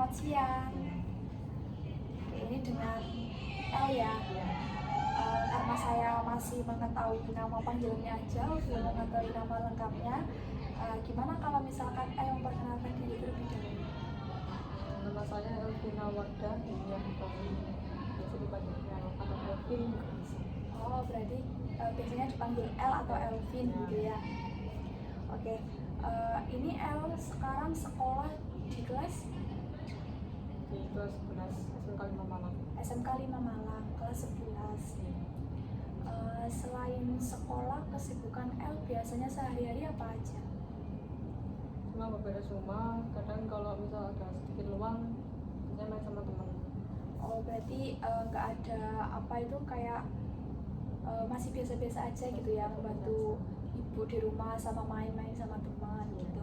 Selamat siang. Oke, ini dengan L ya. Karena saya masih mengetahui nama panggilannya aja, belum mengetahui nama lengkapnya. Gimana kalau misalkan L memperkenalkan diri terlebih dahulu? Nama saya Elvina Wardah Iriantowi, biasa dipanggil L atau Elvin juga bisa. Oh, berarti biasanya dipanggil L atau Elvin gitu ya. Oke, ini L sekarang sekolah di kelas Di kelas 11 SMK 5 Malang. SMK 5 Malang, kelas 11. Selain sekolah, kesibukan L biasanya sehari-hari apa aja? Cuma beberes rumah, kadang kalau misal ada sedikit luang, biasanya main sama teman. Oh, berarti nggak ada apa itu kayak masih biasa-biasa aja gitu ya, membantu ibu di rumah sama main-main sama teman gitu.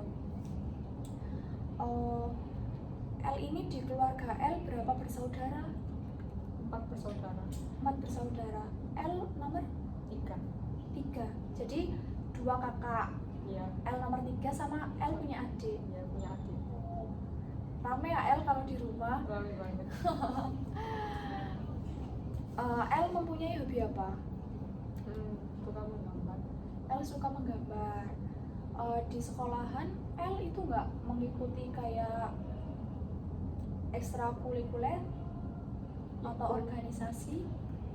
L ini di keluarga L berapa bersaudara? 4 bersaudara. 4 bersaudara. L nomor 3. 3. Jadi 2 kakak. Iya. L nomor 3 sama L punya adik. Iya, punya adik. Rame ya L kalau di rumah. Rame banget. L mempunyai hobi apa? Suka menggambar. L suka menggambar. Di sekolahan L itu nggak mengikuti kayak ekstrakurikuler atau organisasi?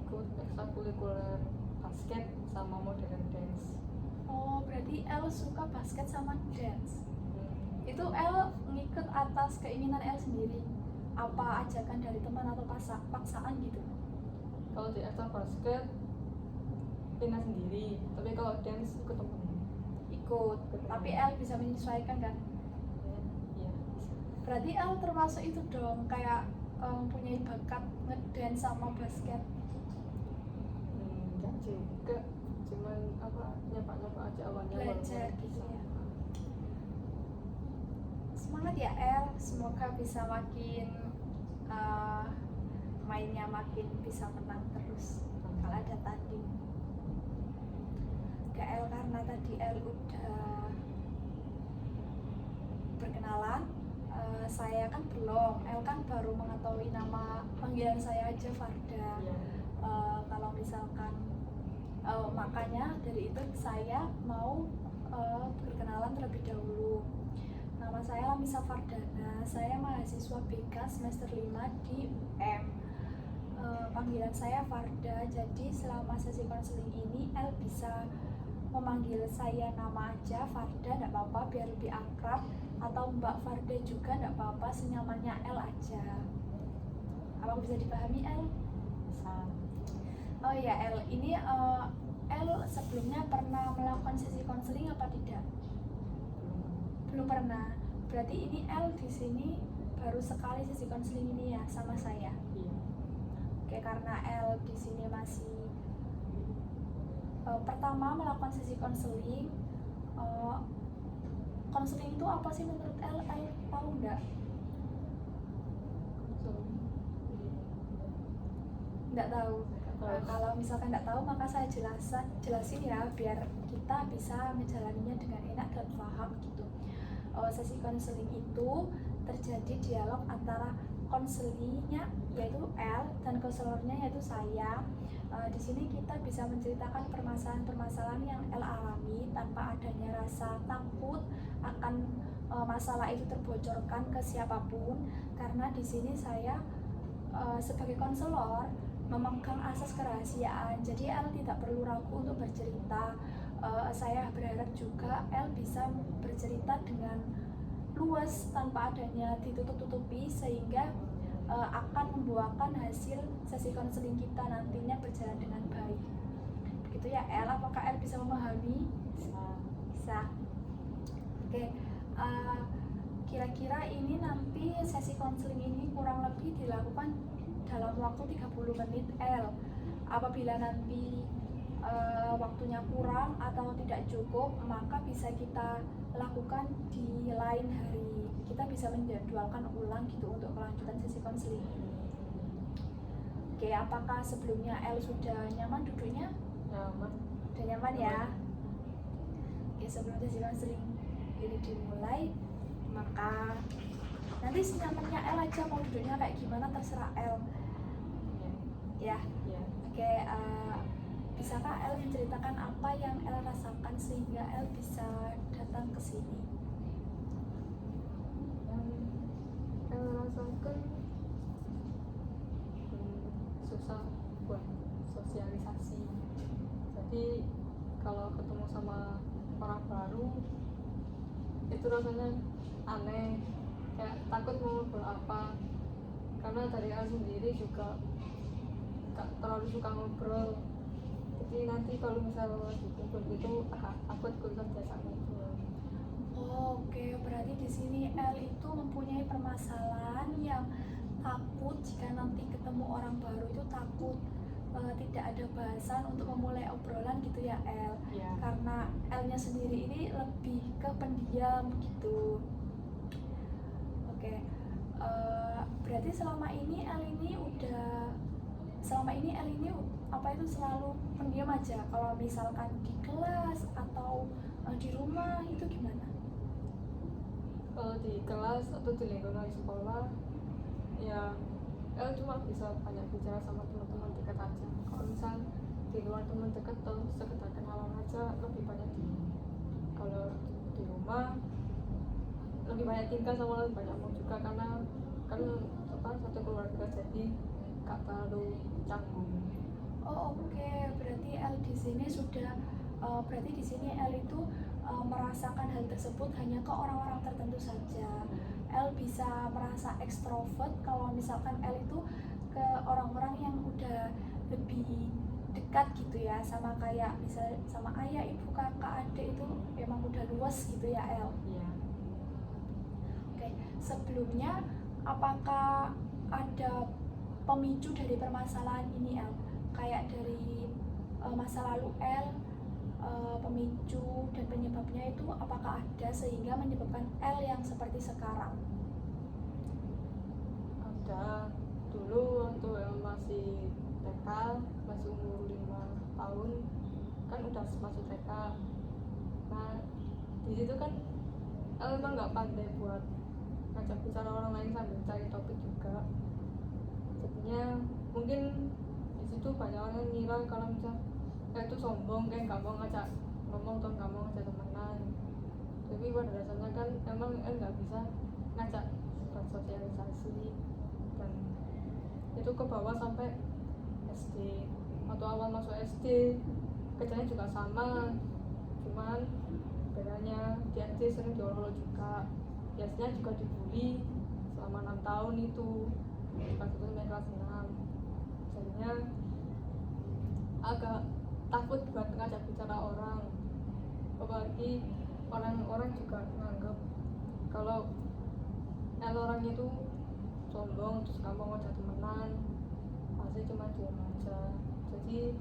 Ikut ekstrakurikuler basket sama modern dance. Oh, berarti L suka basket sama dance. Itu L ngikut atas keinginan L sendiri? Apa ajakan dari teman atau paksaan gitu? Kalau di ekstra basket pindah sendiri, tapi kalau dance ikut temen. Ikut, tapi L bisa menyesuaikan kan? Iya, bisa. Berarti L termasuk itu dong, kayak punya bakat ngedance sama basket. Enggak juga, cuman nyoba aja awalnya. Belajar gitu ya. Semangat ya L, semoga bisa makin mainnya makin bisa menang terus kalau ada tanding. L, karena tadi L udah berkenalan, saya kan belum. L kan baru mengetahui nama panggilan saya aja Farda. Kalau misalkan makanya dari itu saya mau berkenalan terlebih dahulu. Nama saya Lamisa Fardana, saya mahasiswa BK semester 5 di UM. Panggilan saya Farda, jadi selama sesi konseling ini L bisa memanggil saya nama aja Farda, enggak apa-apa, biar lebih akrab, atau Mbak Farda juga enggak apa-apa, senyamannya L aja. Apa bisa dipahami L? Bisa. Oh ya L, ini L sebelumnya pernah melakukan sesi konseling apa tidak? Belum pernah. Berarti ini L di sini baru sekali sesi konseling ini ya sama saya. Iya. Oke, karena L di sini masih pertama melakukan sesi konseling. Konseling itu apa sih menurut L? L tahu nggak? Nggak tahu. Kalau misalkan nggak tahu maka saya jelasin ya biar kita bisa menjalaninya dengan enak dan paham gitu. Sesi konseling itu terjadi dialog antara konselingnya yaitu L dan konselornya yaitu saya. Di sini kita bisa menceritakan permasalahan-permasalahan yang L alami tanpa adanya rasa takut akan masalah itu terbocorkan ke siapapun, karena di sini saya sebagai konselor memegang asas kerahasiaan, jadi L tidak perlu ragu untuk bercerita. Saya berharap juga L bisa bercerita dengan luas tanpa adanya ditutup-tutupi, sehingga akan membuahkan hasil sesi konseling kita nantinya berjalan dengan baik. Begitu ya L, apakah L bisa memahami? Bisa. Oke, kira-kira ini nanti sesi konseling ini kurang lebih dilakukan dalam waktu 30 menit L. Apabila nanti waktunya kurang atau tidak cukup, maka bisa kita lakukan di lain hari. Kita bisa menjadwalkan ulang gitu untuk kelanjutan sesi konseling. Oke, apakah sebelumnya L sudah nyaman duduknya? Nyaman. Udah nyaman ya? Oke, sebelum sesi konseling ini dimulai, maka nanti senyamannya L aja, mau duduknya kayak gimana terserah L ya. Ya. Oke, bisakah L menceritakan apa yang L rasakan sehingga L bisa datang ke sini? Yang rasakan susah buat sosialisasi. Jadi kalau ketemu sama orang baru itu rasanya aneh, kayak takut mau ngobrol apa, karena dari aku sendiri juga gak terlalu suka ngobrol. Jadi nanti kalau misalnya lagi kumpul gitu agak takut kalau biasa ngobrol. Oke, berarti di sini L itu mempunyai permasalahan yang takut jika nanti ketemu orang baru itu takut tidak ada bahasan untuk memulai obrolan gitu ya L. Ya. Karena L-nya sendiri ini lebih ke pendiam gitu. Oke, berarti selama ini L ini apa itu selalu pendiam aja? Kalau misalkan di kelas atau di rumah itu gimana? Kalau di kelas atau di lingkungan sekolah ya cuma bisa banyak bicara sama teman-teman dekat aja. Kalau misal di luar teman dekat atau sekedar kenalan aja lebih banyak kalau di rumah lebih banyak tinggal sama lebih banyak mau juga, karena kan satu keluarga jadi gak terlalu canggung. Oke, berarti L di sini berarti di sini L itu merasakan hal tersebut hanya ke orang-orang tertentu saja. L bisa merasa ekstrovert kalau misalkan L itu ke orang-orang yang udah lebih dekat gitu ya, sama kayak misal sama ayah, ibu, kakak, adik itu emang udah luas gitu ya L. Iya. Oke, sebelumnya apakah ada pemicu dari permasalahan ini L? Kayak dari masa lalu L, pemicu dan penyebabnya itu apakah ada sehingga menyebabkan L yang seperti sekarang? Ada. Dulu waktu masih TK, masih umur 5 tahun kan udah masuk TK. Nah di situ kan emang nggak pandai buat ngajak bicara orang lain sambil cari topik juga. Jadinya mungkin di situ banyak orang yang ngira kalau misal itu sombong, kayak nggak mau ngajak ngomong atau nggak mau ngajak temenan. Tapi pada dasarnya kan emang nggak bisa ngajak bersosialisasi, dan itu ke bawah sampai SD. Waktu awal masuk SD kerjanya juga sama, cuman bedanya di SD sering diolok juga, biasanya juga dibully selama 6 tahun itu, kelas 1 sampai kelas 6. Jadinya agak takut buat ngajak bicara orang, apalagi orang-orang juga menganggap kalau orang itu sombong terus gak mau ngajak temenan, pasti cuma diam aja. Jadi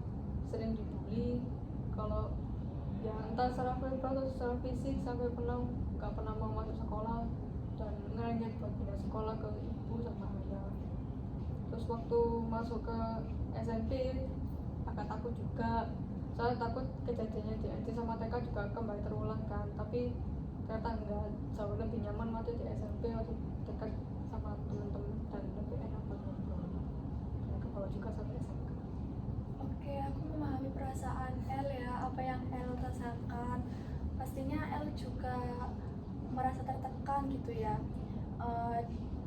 sering dibully kalau ya entah secara verbal atau secara fisik, sampai gak pernah mau masuk sekolah dan ngerenyet buat pindah sekolah ke ibu sama ayah. Terus waktu masuk ke SMP agak takut juga, soalnya takut kejadiannya di SD sama TK juga kembali terulang kan, tapi ternyata enggak, jauh lebih nyaman waktu di SMP, waktu dekat sama teman-teman dan lebih enak buat ngobrol, dan ke bawah juga sampai SMK. Oke, aku memahami perasaan L ya, apa yang L rasakan. Pastinya L juga merasa tertekan gitu ya.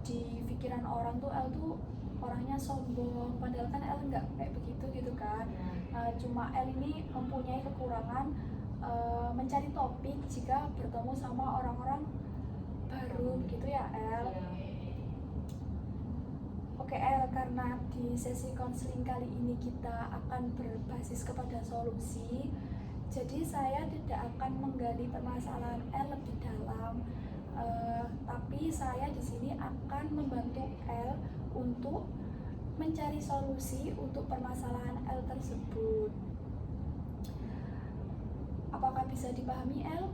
Di pikiran orang tuh L tuh orangnya sombong, padahal kan L nggak kayak begitu gitu kan. Cuma L ini mempunyai kekurangan mencari topik jika bertemu sama orang-orang baru gitu ya L. Oke L, karena di sesi konseling kali ini kita akan berbasis kepada solusi, jadi saya tidak akan menggali permasalahan L lebih dalam, tapi saya di sini akan membantu L untuk mencari solusi untuk permasalahan L tersebut. Apakah bisa dipahami L?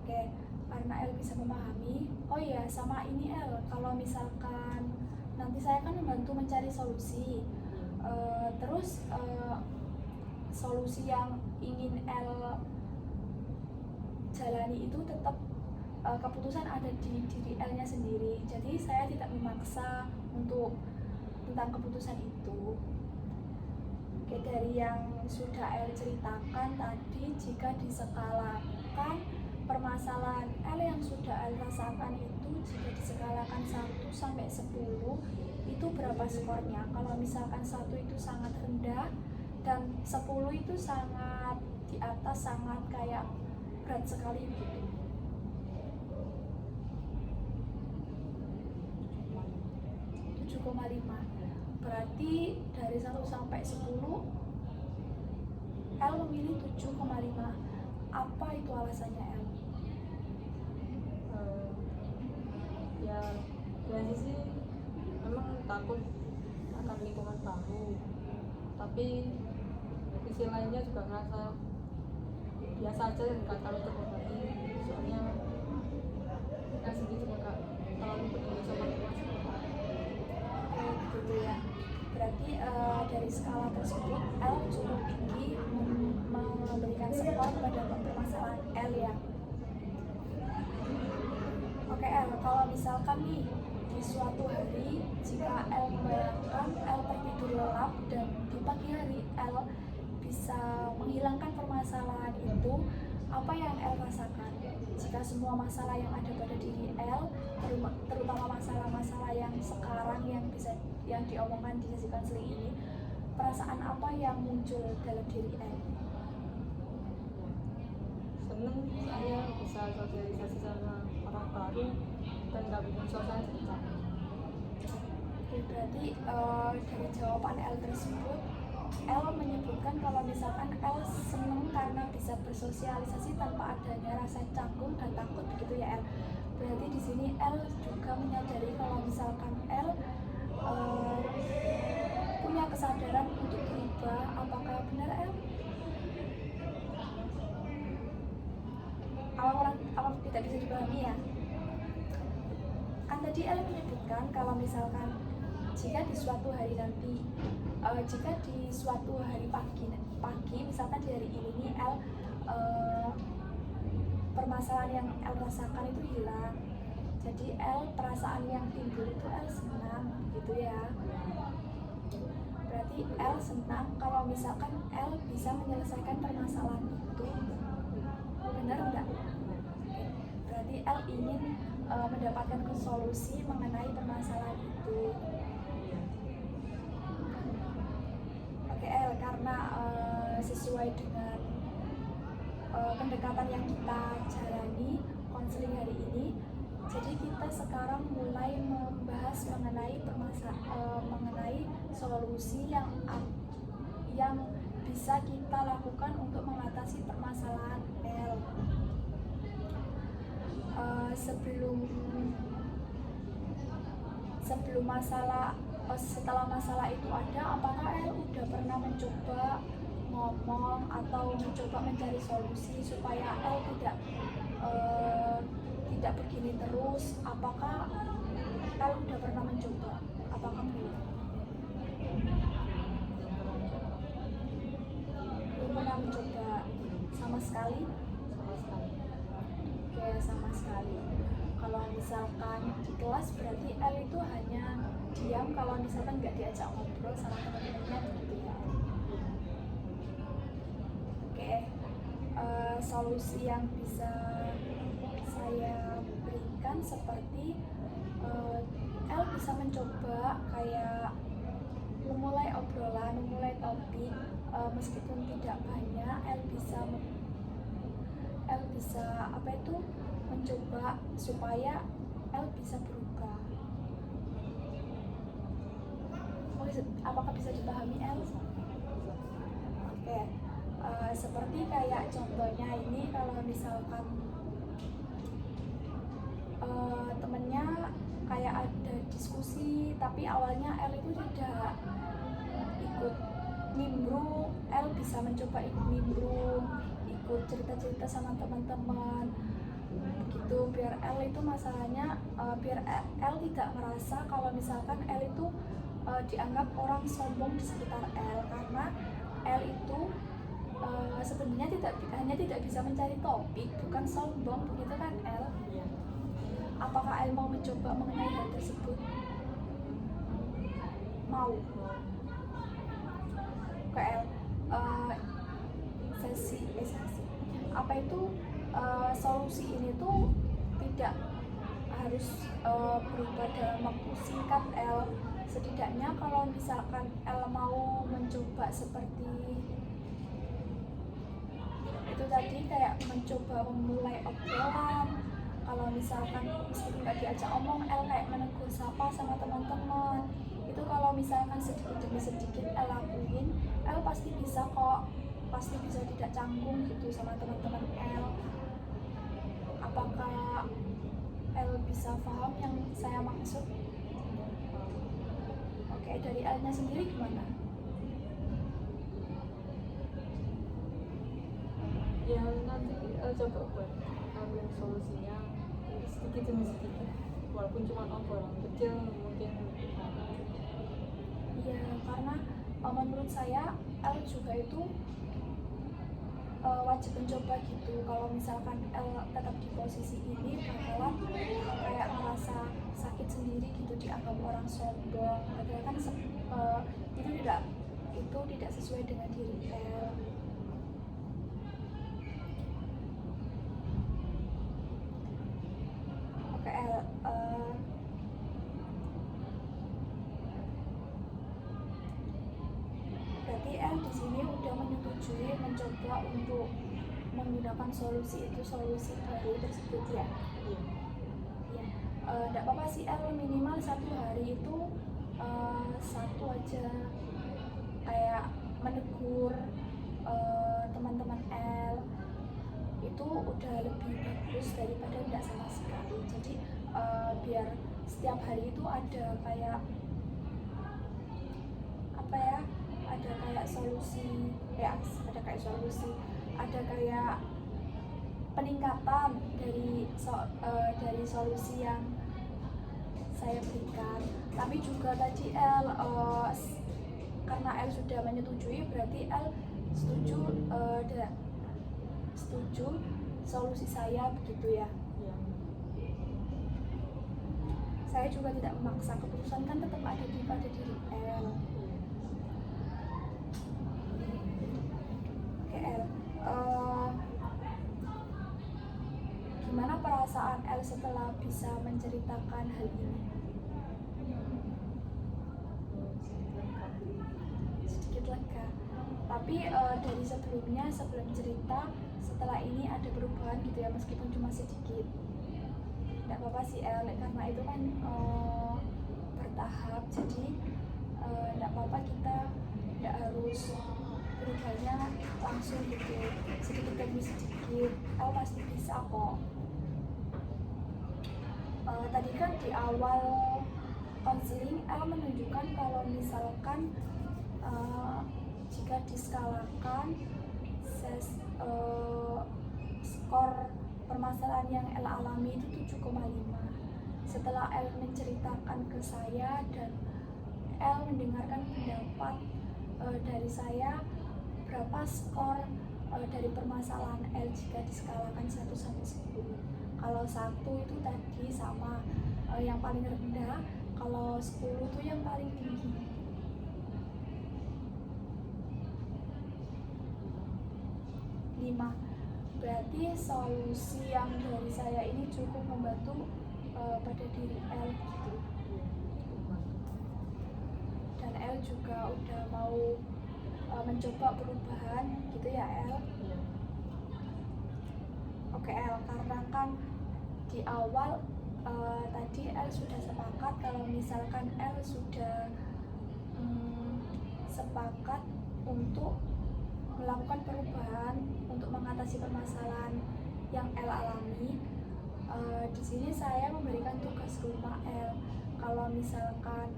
Oke, karena L bisa memahami. Oh iya, sama ini L, kalau misalkan nanti saya akan membantu mencari solusi, terus solusi yang ingin L jalani itu tetap keputusan ada di diri L-nya sendiri. Jadi saya tidak memaksa untuk tentang keputusan itu. Oke, dari yang sudah L ceritakan tadi, jika diskalakan permasalahan L yang sudah L rasakan itu, jika diskalakan 1 sampai 10, itu berapa skornya? Kalau misalkan 1 itu sangat rendah dan 10 itu sangat di atas, sangat kayak berat sekali gitu. 7,5. Berarti dari 1 sampai 10 L memilih 7,5. Apa itu alasannya L? Ya dari sisi memang takut akan lingkungan baru, tapi sisi lainnya juga ngerasa biasa aja dan gak terlalu terbebani, soalnya kan sendiri juga gak terlalu peduli sama lingkungan. Oke, gitu ya. Berarti dari skala tersebut L cukup tinggi memberikan skor pada permasalahan L ya. Oke L, kalau misalkan nih di suatu hari jika L membayangkan L tertidur lelap dan di pagi hari L bisa menghilangkan permasalahan itu, apa yang L rasakan? Jika semua masalah yang ada pada diri L, terutama masalah-masalah yang sekarang yang diomongkan di sesi konseling ini, perasaan apa yang muncul dalam diri L? Seneng saya bisa sosialisasi sama orang baru dan gak bikin suasana jadi capek. Oke, berarti dari jawaban L tersebut, L menyebutkan kalau misalkan L senang karena bisa bersosialisasi tanpa adanya rasa canggung dan takut, begitu ya L. Berarti di sini L juga menyadari kalau misalkan L punya kesadaran untuk berubah. Apakah benar L? Awal tidak bisa dipahami ya. Kan tadi L menyebutkan kalau misalkan jika di suatu hari nanti, jika di suatu hari pagi misalkan di hari ini nih L permasalahan yang L rasakan itu hilang, jadi L perasaan yang timbul itu L senang, gitu ya. Berarti L senang kalau misalkan L bisa menyelesaikan permasalahan itu, benar enggak? Berarti L ingin mendapatkan solusi mengenai permasalahan itu. Oke L, karena sesuai dengan pendekatan yang kita jalani konseling hari ini, jadi kita sekarang mulai membahas mengenai solusi yang bisa kita lakukan untuk mengatasi permasalahan L. Setelah masalah itu ada, apakah L udah pernah mencoba ngomong atau mencoba mencari solusi supaya L tidak begini terus? Apakah L udah pernah mencoba? Apakah belum? Belum pernah mencoba sama sekali? Oke, sama sekali. Kalau misalkan di kelas berarti L itu hanya diam kalau misalkan nggak diajak ngobrol sama teman-temannya, begitu ya. Oke, solusi yang bisa saya berikan seperti L bisa mencoba kayak memulai obrolan, memulai topik, meskipun tidak banyak, L bisa mencoba supaya L bisa berubah. Apakah bisa dipahami L? Oke, seperti kayak contohnya ini, kalau misalkan temennya kayak ada diskusi tapi awalnya L itu tidak ikut nimbrung, L bisa mencoba ikut nimbrung, ikut cerita-cerita sama teman-teman begitu, biar L itu masalahnya biar L tidak merasa kalau misalkan L itu dianggap orang sombong di sekitar L, karena L itu sebenarnya hanya tidak bisa mencari topik, bukan sombong, begitu kan El? Iya. Apakah El mau mencoba mengenai hal tersebut? Mau. Ke El, sesi apa itu, solusi ini tuh tidak harus berubah dalam waktu singkat El. Setidaknya kalau misalkan El mau mencoba seperti itu tadi, kayak mencoba memulai obrolan, kalau misalkan meskipun nggak diajak omong, El kayak menegur sapa sama teman-teman, itu kalau misalkan sedikit demi sedikit El lakuin, El pasti bisa kok, pasti bisa tidak canggung gitu sama teman-teman El. Apakah El bisa paham yang saya maksud? Oke, dari El-nya sendiri gimana? Ya nanti coba buat ambil solusinya sedikit demi sedikit, walaupun cuma obrolan kecil mungkin. Iya, karena menurut saya El juga itu wajib mencoba gitu. Kalau misalkan El tetap di posisi ini, bakalan kayak merasa sakit sendiri gitu, dianggap orang sombong, padahal kan itu tidak sesuai dengan diri El. Oke El, berarti El di sini udah menyetujui mencoba untuk menggunakan solusi baru tersebut ya? Iya. Ya, enggak apa-apa sih El, minimal 1 hari itu satu aja, kayak menegur teman-teman El, itu udah lebih bagus daripada tidak sama sekali. Jadi biar setiap hari itu ada kayak apa ya, ada kayak solusi, ada kayak peningkatan dari solusi yang saya berikan. Tapi juga tadi El, karena El sudah menyetujui, berarti El setuju solusi saya, begitu ya? Iya. Saya juga tidak memaksa, keputusan kan tetap ada pada diri El. Oke El, gimana perasaan El setelah bisa menceritakan hal ini? Sedikit lega. Tapi dari sebelum cerita, setelah ini ada perubahan gitu ya, meskipun cuma sedikit. Tidak apa-apa sih El, karena itu kan bertahap, jadi tidak apa-apa, kita tidak harus berubahnya langsung gitu, sedikit demi sedikit. El pasti bisa kok. Tadi kan di awal konseling El menunjukkan kalau misalkan jika diskalakan skor permasalahan yang El alami itu 7,5. Setelah El menceritakan ke saya dan El mendengarkan pendapat dari saya, berapa skor dari permasalahan El jika diskalakan 1 sampai 10. Kalau 1 itu tadi sama yang paling rendah, kalau 10 itu yang paling tinggi. 5. Berarti solusi yang dari saya ini cukup membantu pada diri El gitu. Dan El juga udah mau mencoba perubahan gitu ya El? Iya. Oke El, karena kan di awal tadi El sudah sepakat kalau misalkan El sudah sepakat untuk melakukan perubahan untuk mengatasi permasalahan yang El alami. Di sini saya memberikan tugas rumah El. Kalau misalkan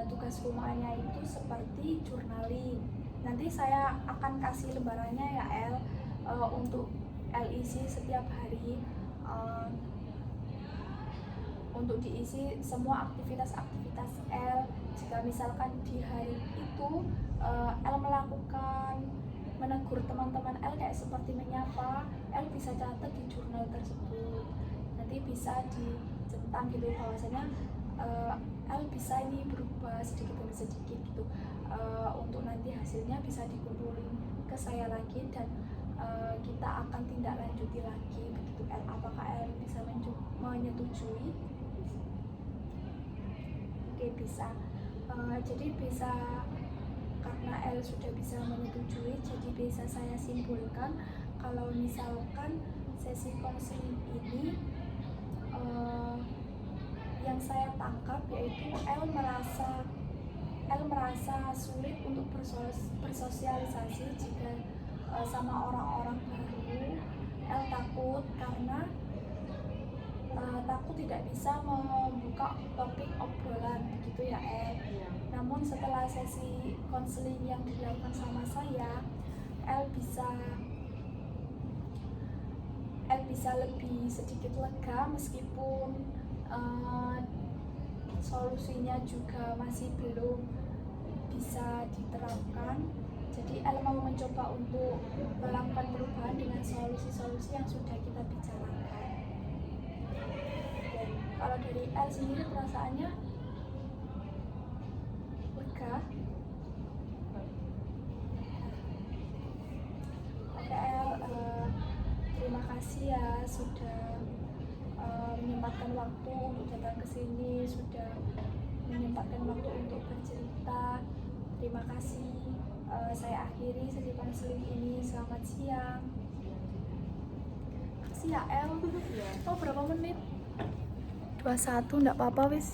tugas rumahnya itu seperti journaling, nanti saya akan kasih lembarannya ya El, untuk El isi setiap hari, untuk diisi semua aktivitas El. Jika misalkan di hari itu El melakukan menegur teman-teman L kayak seperti menyapa, L bisa catat di jurnal tersebut, nanti bisa dicentang gitu bahwasanya L bisa ini berubah sedikit demi sedikit gitu, untuk nanti hasilnya bisa dikumpulin ke saya lagi dan kita akan tindak lanjuti lagi begitu L. Apakah L bisa menyetujui? Oke, bisa. Jadi bisa, karena L sudah bisa menyetujui, jadi bisa saya simpulkan kalau misalkan sesi konseling ini yang saya tangkap yaitu L merasa sulit untuk bersosialisasi jika sama orang-orang baru. L takut karena takut tidak bisa membuka topik obrolan begitu ya L. Iya. Namun setelah sesi konseling yang dilakukan sama saya, L bisa lebih sedikit lega meskipun solusinya juga masih belum bisa diterapkan. Jadi L mau mencoba untuk melakukan perubahan dengan solusi-solusi yang sudah kita bicarakan. Dan kalau dari L sendiri perasaannya lega? Oke L, terima kasih ya sudah menyempatkan waktu untuk datang ke sini, sudah menyempatkan waktu untuk bercerita. Terima kasih. Saya akhiri sesi konseling ini. Selamat siang. Makasih ya El. Iya. Oh berapa menit? 21, enggak apa-apa wis.